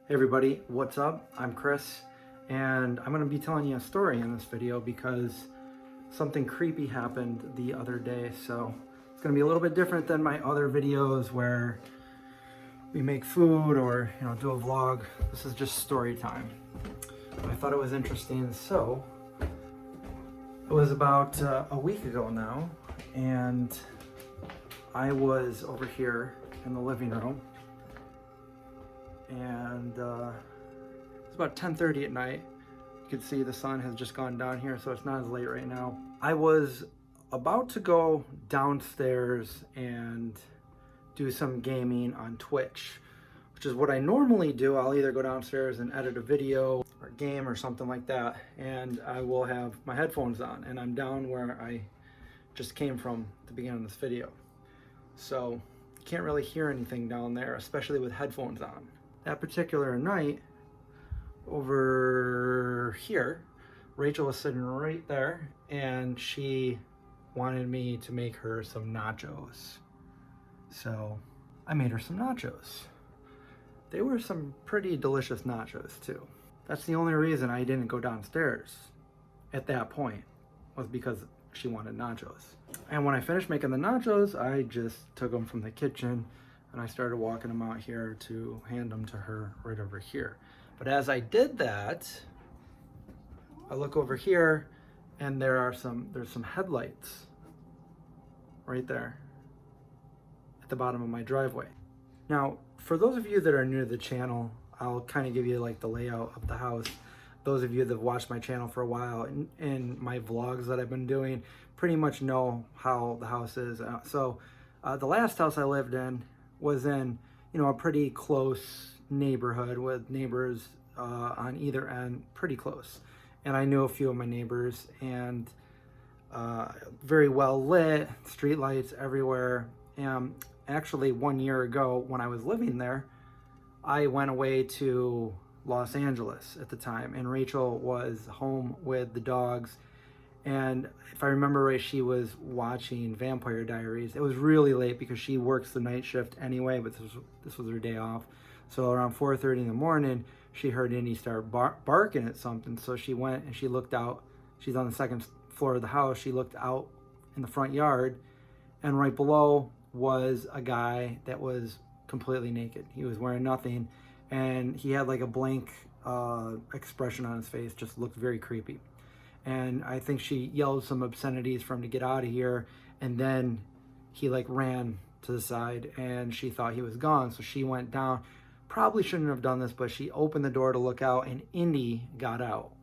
Hey everybody, what's up? I'm Chris, and I'm going to be telling you a story in this video because something creepy happened the other day. So it's going to be a little bit different than my other videos where we make food or do a vlog. This is just story time. I thought it was interesting. So it was about a week ago now, and I was over here in the living room, and it's about 10:30 at night. You can see the sun has just gone down here, so it's not as late right now. I was about to go downstairs and do some gaming on Twitch, which is what I normally do. I'll either go downstairs and edit a video or game or something like that, and I will have my headphones on, and I'm down where I just came from at the beginning of this video. So you can't really hear anything down there, especially with headphones on. That particular night, over here, Rachel was sitting right there, and she wanted me to make her some nachos. So I made her some nachos. They were some pretty delicious nachos too. That's the only reason I didn't go downstairs at that point, was because she wanted nachos. And when I finished making the nachos, I just took them from the kitchen and I started walking them out here to hand them to her right over here. But as I did that, I look over here and there's some headlights right there at the bottom of my driveway. Now, for those of you that are new to the channel, I'll kind of give you like the layout of the house. Those of you that have watched my channel for a while and my vlogs that I've been doing pretty much know how the house is. The last house I lived in was in, a pretty close neighborhood with neighbors on either end, pretty close. And I knew a few of my neighbors, and very well lit, street lights everywhere. Actually, 1 year ago when I was living there, I went away to Los Angeles at the time, and Rachel was home with the dogs. And if I remember right, she was watching Vampire Diaries. It was really late because she works the night shift anyway, but this was her day off. So around 4:30 in the morning, she heard Indy start barking at something. So she went and she looked out. She's on the second floor of the house. She looked out in the front yard, and right below was a guy that was completely naked. He was wearing nothing, and he had like a blank expression on his face. Just looked very creepy. And I think she yelled some obscenities for him to get out of here, and then he like ran to the side, and she thought he was gone, so she went down. Probably shouldn't have done this, but she opened the door to look out, and Indy got out,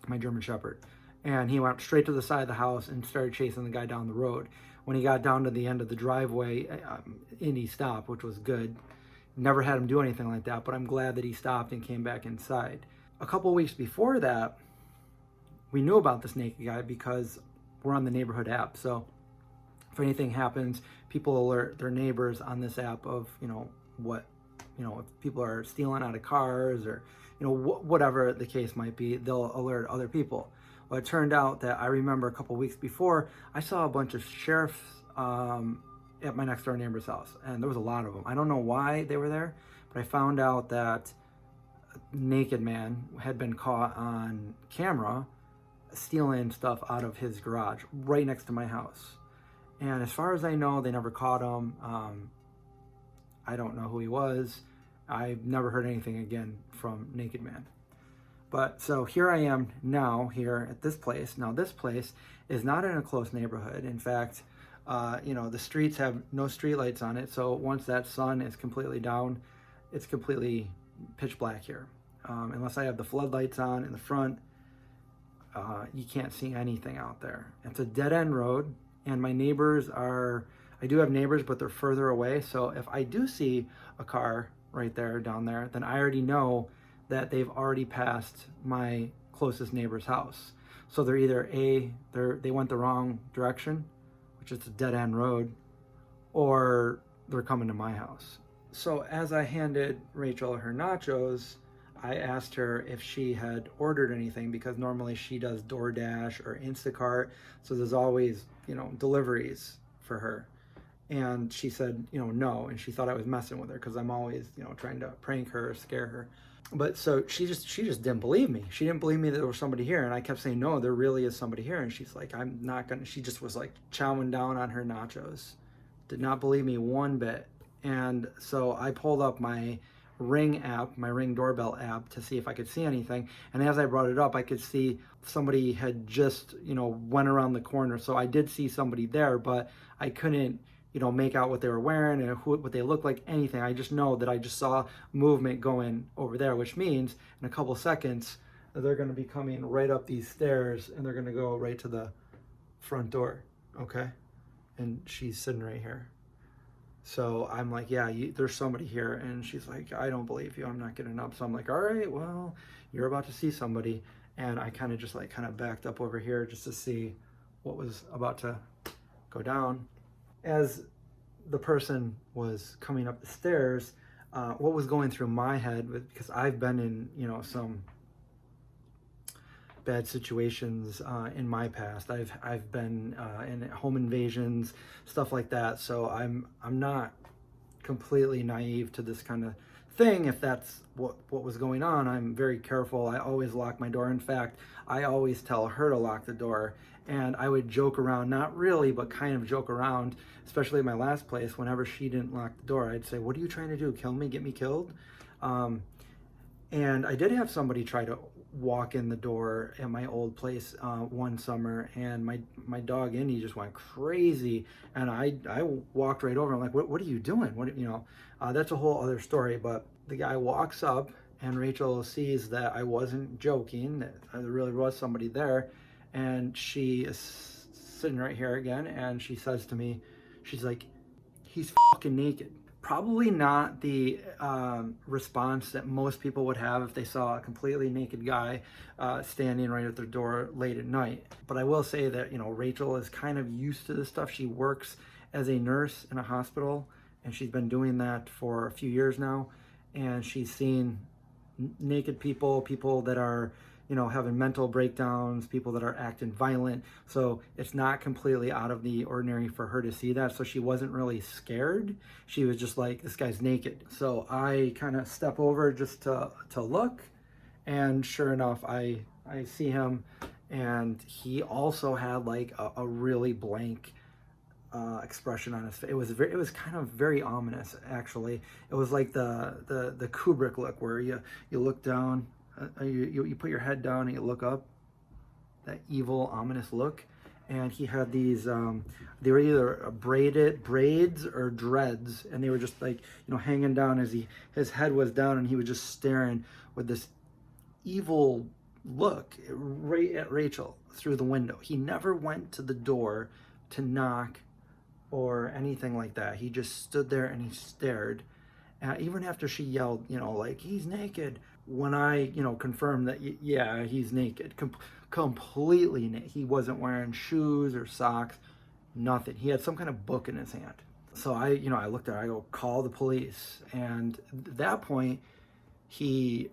my German Shepherd, and he went straight to the side of the house and started chasing the guy down the road. When he got down to the end of the driveway, Indy stopped, which was good. Never had him do anything like that, but I'm glad that he stopped and came back inside. A couple weeks before that, we knew about this naked guy because we're on the neighborhood app. So if anything happens, people alert their neighbors on this app of, if people are stealing out of cars or, whatever the case might be, they'll alert other people. Well, it turned out that I remember a couple weeks before, I saw a bunch of sheriffs at my next door neighbor's house, and there was a lot of them. I don't know why they were there, but I found out that a naked man had been caught on camera stealing stuff out of his garage right next to my house. And as far as I know, they never caught him. I don't know who he was. I've never heard anything again from Naked Man. But so here I am now here at this place. Now this place is not in a close neighborhood. In fact, the streets have no street lights on it. So once that sun is completely down, it's completely pitch black here. Unless I have the floodlights on in the front, you can't see anything out there. It's a dead end road, and my neighbors I do have neighbors, but they're further away. So if I do see a car right there, down there, then I already know that they've already passed my closest neighbor's house. So they're either they went the wrong direction, which is a dead end road, or they're coming to my house. So as I handed Rachel her nachos, I asked her if she had ordered anything, because normally she does DoorDash or Instacart. So there's always, deliveries for her. And she said, you know, no. And she thought I was messing with her because I'm always, you know, trying to prank her or scare her. But so she just didn't believe me. She didn't believe me that there was somebody here. And I kept saying, no, there really is somebody here. And she's like, I'm not going to. She just was like chowing down on her nachos. Did not believe me one bit. And so I pulled up my Ring app, my Ring doorbell app, to see if I could see anything. And as I brought it up, I could see somebody had just, you know, went around the corner. So I did see somebody there, but I couldn't, you know, make out what they were wearing and what they looked like, anything. I just know that I just saw movement going over there, which means in a couple seconds they're going to be coming right up these stairs and they're going to go right to the front door. Okay. And she's sitting right here. So I'm like, yeah, there's somebody here. And she's like, I don't believe you. I'm not getting up. So I'm like, all right, well, you're about to see somebody. And I kind of just like backed up over here just to see what was about to go down. As the person was coming up the stairs, what was going through my head, because I've been in, you know, some bad situations in my past. I've been in home invasions, stuff like that. So I'm not completely naive to this kind of thing. If that's what was going on, I'm very careful. I always lock my door. In fact, I always tell her to lock the door. And I would joke around, not really, but kind of joke around, especially at my last place. Whenever she didn't lock the door, I'd say, what are you trying to do? Kill me? Get me killed? And I did have somebody try to walk in the door at my old place one summer, and my dog Indy just went crazy, and I walked right over. I'm like, what are you doing? What, you know, that's a whole other story. But the guy walks up, and Rachel sees that I wasn't joking, that there really was somebody there, and she is sitting right here again, and she says to me, she's like, he's fucking naked. Probably not the response that most people would have if they saw a completely naked guy standing right at their door late at night. But I will say that, you know, Rachel is kind of used to this stuff. She works as a nurse in a hospital, and she's been doing that for a few years now. And she's seen naked people that are, you know, having mental breakdowns, people that are acting violent. So it's not completely out of the ordinary for her to see that. So she wasn't really scared. She was just like, this guy's naked. So I kind of step over just to look. And sure enough, I see him. And he also had like a really blank expression on his face. It was kind of very ominous, actually. It was like the Kubrick look, where you look down, you put your head down and you look up, that evil, ominous look. And he had these, they were either braids or dreads, and they were just like, you know, hanging down as his head was down, and he was just staring with this evil look right at Rachel through the window. He never went to the door to knock or anything like that. He just stood there and he stared. Even after she yelled, you know, like, he's naked. When I, you know, confirmed that, yeah, he's naked, completely naked. He wasn't wearing shoes or socks, nothing. He had some kind of book in his hand. So I looked at her, I go, call the police. And at that point, he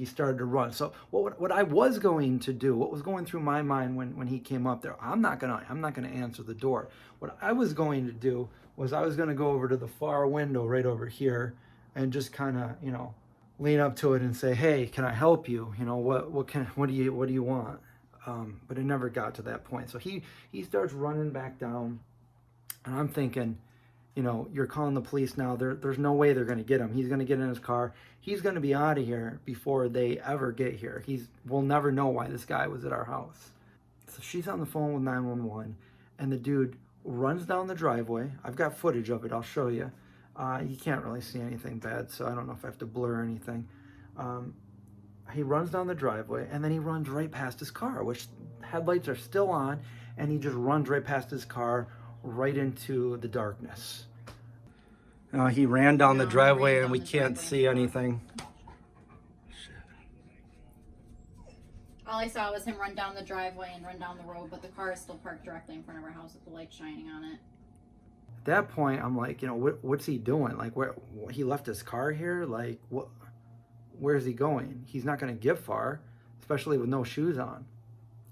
started to run. So what I was going to do, what was going through my mind when he came up there, I'm not gonna answer the door. What I was going to do was I was gonna go over to the far window right over here and just kind of, you know, lean up to it and say, hey, can I help you? You know, what do you want? But it never got to that point. So he starts running back down, and I'm thinking, you know, you're calling the police now. There's no way they're going to get him. He's going to get in his car. He's going to be out of here before they ever get here. We'll never know why this guy was at our house. So she's on the phone with 911, and the dude runs down the driveway. I've got footage of it. I'll show you. You can't really see anything bad, so I don't know if I have to blur anything. He runs down the driveway, and then he runs right past his car, which headlights are still on, and he just runs right past his car, right into the darkness. He ran down the driveway, and we can't see anything. All I saw was him run down the driveway and run down the road, but the car is still parked directly in front of our house with the light shining on it. At that point, I'm like, you know, what's he doing? Like, where he left his car here? Like, where's he going? He's not going to get far, especially with no shoes on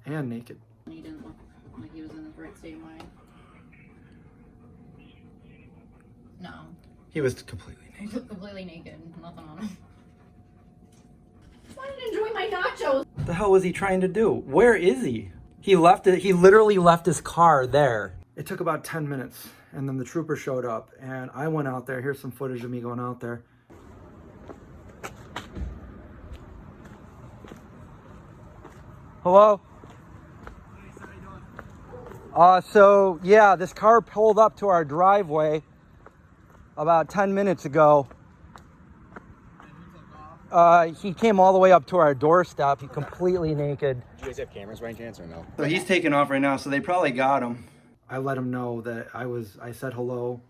and naked. He didn't look like he was in his right state of mind. No. He was completely naked. Completely naked. Nothing on him. I wanted to enjoy my nachos. What the hell was he trying to do? Where is he? He left it. He literally left his car there. It took about 10 minutes, and then the trooper showed up, and I went out there. Here's some footage of me going out there. Hello? So yeah, this car pulled up to our driveway about 10 minutes ago. He came all the way up to our doorstep. He's completely naked. Do you guys have cameras by any chance or no? So he's taking off right now, so they probably got him. I let him know that I said hello.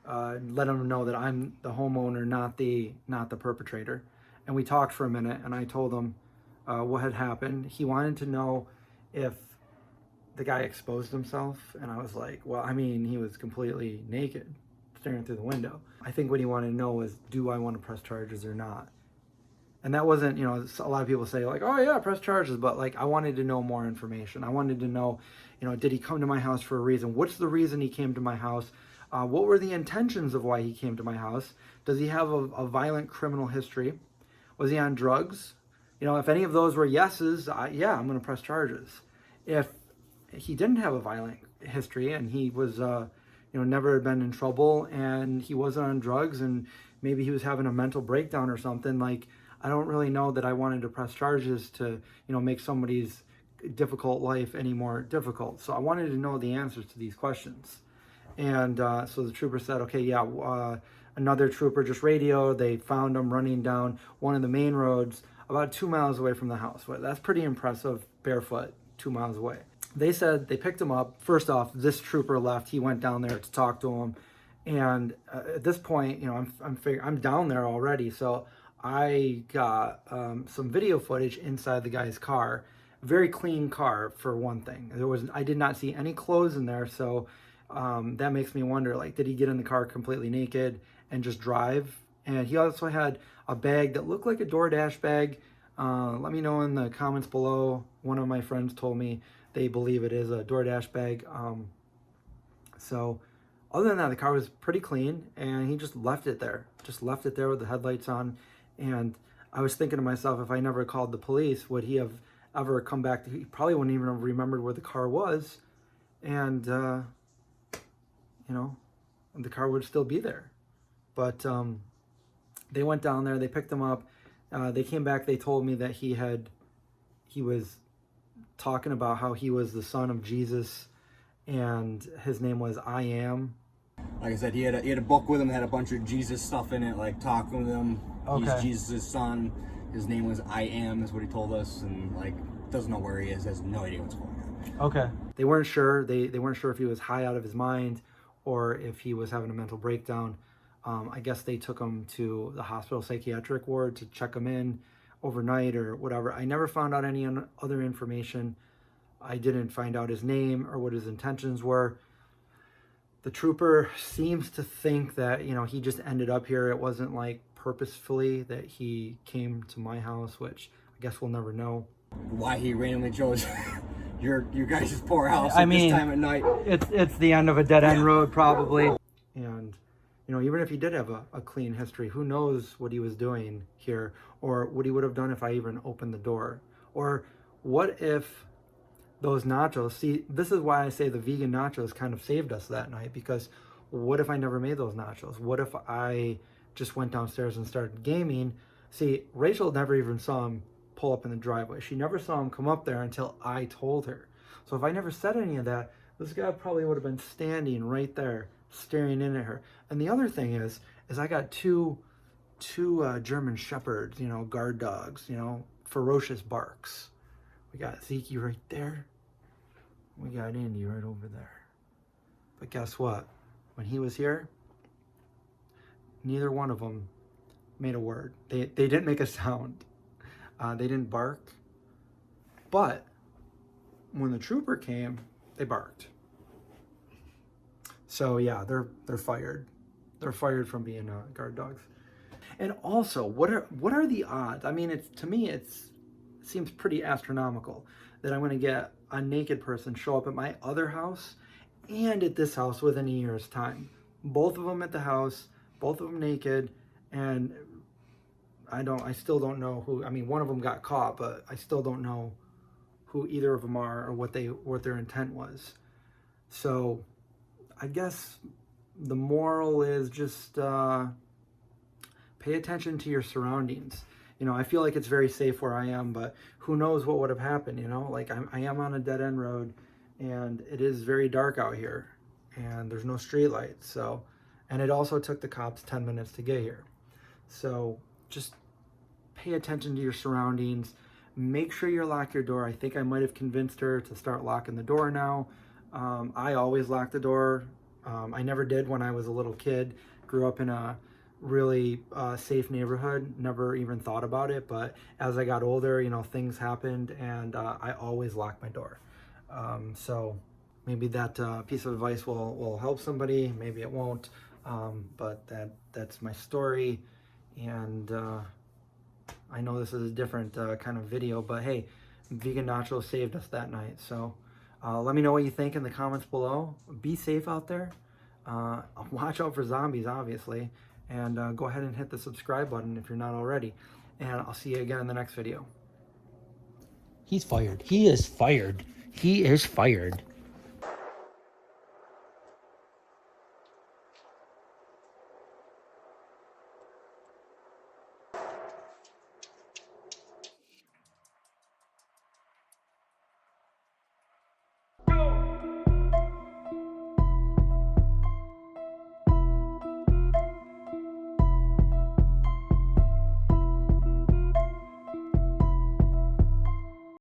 Let him know that I'm the homeowner, not the perpetrator. And we talked for a minute, and I told him what had happened. He wanted to know if the guy exposed himself, and I was like, well, I mean, he was completely naked, staring through the window. I think what he wanted to know was, do I want to press charges or not? And that wasn't, you know, a lot of people say like, oh yeah, press charges, but like I wanted to know more information. I wanted to know, you know, did he come to my house for a reason? What's the reason he came to my house? What were the intentions of why he came to my house? Does he have a violent criminal history? Was he on drugs? You know, if any of those were yeses, yeah, I'm going to press charges. If he didn't have a violent history and he was, you know, never had been in trouble and he wasn't on drugs and maybe he was having a mental breakdown or something, like, I don't really know that I wanted to press charges to, you know, make somebody's difficult life any more difficult. So I wanted to know the answers to these questions. And so the trooper said, okay, yeah, another trooper just radioed. They found him running down one of the main roads about 2 miles away from the house. Well, that's pretty impressive, barefoot, 2 miles away. They said they picked him up. First off, this trooper left. He went down there to talk to him. And at this point, you know, I'm down there already. So I got some video footage inside the guy's car. Very clean car, for one thing. I did not see any clothes in there, so that makes me wonder, like, did he get in the car completely naked and just drive? And he also had a bag that looked like a DoorDash bag. Let me know in the comments below. One of my friends told me they believe it is a DoorDash bag. So other than that, the car was pretty clean, and he just left it there. Just left it there with the headlights on. And I was thinking to myself, if I never called the police, would he have ever come back? He probably wouldn't even have remembered where the car was. And, you know, the car would still be there. But they went down there, they picked him up. They came back, they told me that he was talking about how he was the son of Jesus and his name was I Am. Like I said, he had a book with him that had a bunch of Jesus stuff in it, like talking with him. Okay. He's Jesus' son. His name was I Am, is what he told us, and like doesn't know where he is, has no idea what's going on. Okay. They weren't sure. They weren't sure if he was high out of his mind or if he was having a mental breakdown. I guess they took him to the hospital psychiatric ward to check him in overnight or whatever. I never found out any other information. I didn't find out his name or what his intentions were. The trooper seems to think that, you know, he just ended up here. It wasn't like purposefully that he came to my house, which I guess we'll never know. Why he randomly chose your guys' poor house I at mean, this time at night. It's the end of a dead end road probably. And, you know, even if he did have a clean history, who knows what he was doing here or what he would have done if I even opened the door. Or what if those nachos, see, this is why I say the vegan nachos kind of saved us that night, because what if I never made those nachos? What if I just went downstairs and started gaming? See, Rachel never even saw him pull up in the driveway. She never saw him come up there until I told her. So if I never said any of that, this guy probably would have been standing right there staring in at her. And the other thing is I got two German shepherds, you know, guard dogs, you know, ferocious barks. We got Zeke right there. We got Indy right over there. But guess what? When he was here, neither one of them made a word. They didn't make a sound. They didn't bark. But when the trooper came, they barked. So yeah, they're fired. They're fired from being guard dogs. And also, what are the odds? I mean, to me it seems pretty astronomical that I'm going to get a naked person show up at my other house and at this house within a year's time. both of them at the house, both of them naked, and I still don't know who. I mean, one of them got caught, but I still don't know who either of them are or what their intent was. So I guess the moral is just pay attention to your surroundings. You know, I feel like it's very safe where I am, but who knows what would have happened, you know? Like, I am on a dead-end road, and it is very dark out here, and there's no street lights, so... And it also took the cops 10 minutes to get here. So just pay attention to your surroundings. Make sure you lock your door. I think I might have convinced her to start locking the door now. I always lock the door. I never did when I was a little kid. Grew up in a really safe neighborhood, never even thought about it, but as I got older, you know, things happened, and I always lock my door. So maybe that piece of advice will help somebody, maybe it won't, but that's my story, and I know this is a different kind of video, but hey, vegan nachos saved us that night. So let me know what you think in the comments below. Be safe out there. Watch out for zombies, obviously. And go ahead and hit the subscribe button if you're not already. And I'll see you again in the next video. He's fired. He is fired. He is fired.